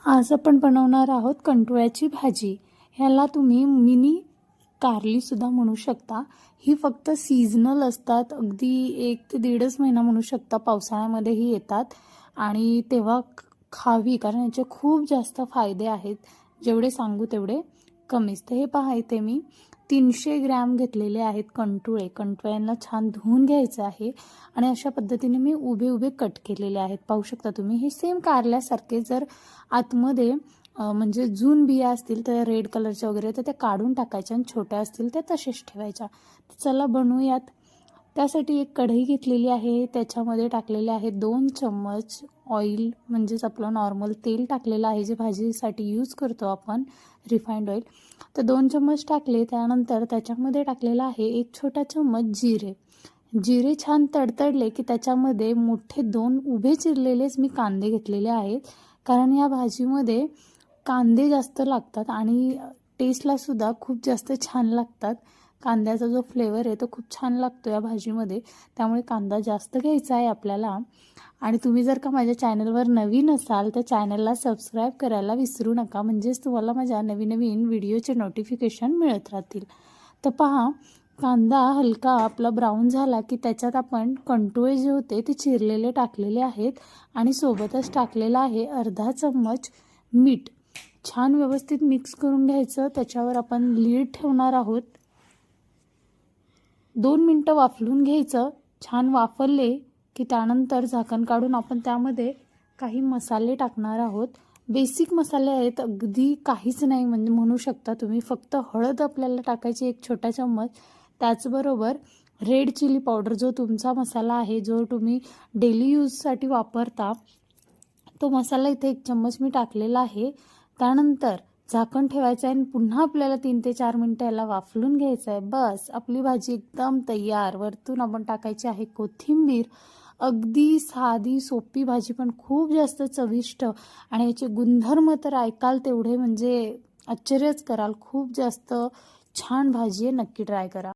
आज आपण बनवणार आहोत कंटोळ्याची भाजी। ह्याला तुम्ही मिनी कारली सुद्धा म्हणू शकता। ही फक्त सीजनल असतात, अगदी 1 ते 1.5 महिना म्हणू शकता, पावसाळ्यामध्येही येतात आणि तेव्हा खावी, कारण याचे खूप जास्त फायदे आहेत। जेवढे सांगू तेवढे कमीच। तर हे पहा, इथे मी 300 ग्रॅम घेतलेले आहेत कंटोळे। कंटोळ्यांना छान धुवून घ्यायचं आहे आणि अशा पद्धतीने मी उभे उभे कट केलेले आहेत। पाहू शकता तुम्ही, हे सेम कारल्यासारखे। जर आतमध्ये म्हणजे जून बिया असतील तर रेड कलरच्या वगैरे, तर त्या काढून टाकायच्या आणि छोट्या असतील त्या तसेच ठेवायच्या। चला बनवूयात। त्यासाठी एक कढई घेतलेली आहे, त्याच्यामध्ये टाकलेले आहे 2 चम्मच ऑइल, म्हणजेच आपलं नॉर्मल तेल टाकलेलं आहे, जे भाजीसाठी यूज करतो आपण, रिफाइंड ऑइल। तर 2 चम्मच टाकले। त्यानंतर त्याच्यामध्ये टाकलेला आहे 1 छोटा चम्मच जिरे। जिरे छान तडतडले की त्याच्यामध्ये मोठे 2 उभे चिरलेलेच मी कांदे घेतलेले आहेत, कारण या भाजीमध्ये कांदे जास्त लागतात आणि टेस्टला सुद्धा खूप जास्त छान लागतात। कांद्याचा जो फ्लेवर आहे तो खूप छान लागतो या भाजीमध्ये, त्यामुळे कांदा जास्त घ्यायचा आहे आपल्याला। आणि तुम्ही जर का माझ्या चॅनलवर नवीन असाल तर चॅनलला सबस्क्राईब करायला विसरू नका, म्हणजेच तुम्हाला माझ्या नवीन नवीन व्हिडिओचे नोटिफिकेशन मिळत राहतील। तर पहा, कांदा हलका आपला ब्राऊन झाला की त्याच्यात आपण कंटोळे जे होते ते चिरलेले टाकलेले आहेत आणि सोबतच टाकलेला आहे अर्धा चम्मच मीठ। छान व्यवस्थित मिक्स करून घ्यायचं। त्याच्यावर आपण लीड ठेवणार आहोत। 2 मिनिटं वाफलून घ्यायचं। छान वाफरले की त्यानंतर झाकण काढून आपण त्यामध्ये काही मसाले टाकणार आहोत। बेसिक मसाले आहेत, अगदी काहीच नाही म्हणजे म्हणू शकता तुम्ही। फक्त हळद आपल्याला टाकायची 1 छोटा चम्मच, त्याचबरोबर रेड चिली पावडर, जो तुमचा मसाला आहे, जो तुम्ही डेली यूजसाठी वापरता, तो मसाला इथे 1 चम्मच मी टाकलेला आहे। त्यानंतर झाकण ठेवायचं आहे आणि पुन्हा आपल्याला 3 ते 4 मिनिटं याला वाफलून घ्यायचं आहे। बस, आपली भाजी एकदम तयार। वरतून आपण टाकायची आहे कोथिंबीर। अगदी साधी सोपी भाजी, पण खूप जास्त चविष्ट, आणि याचे गुणधर्म तर ऐकाल तेवढे म्हणजे आश्चर्यच कराल। खूप जास्त छान भाजी आहे, नक्की ट्राय करा।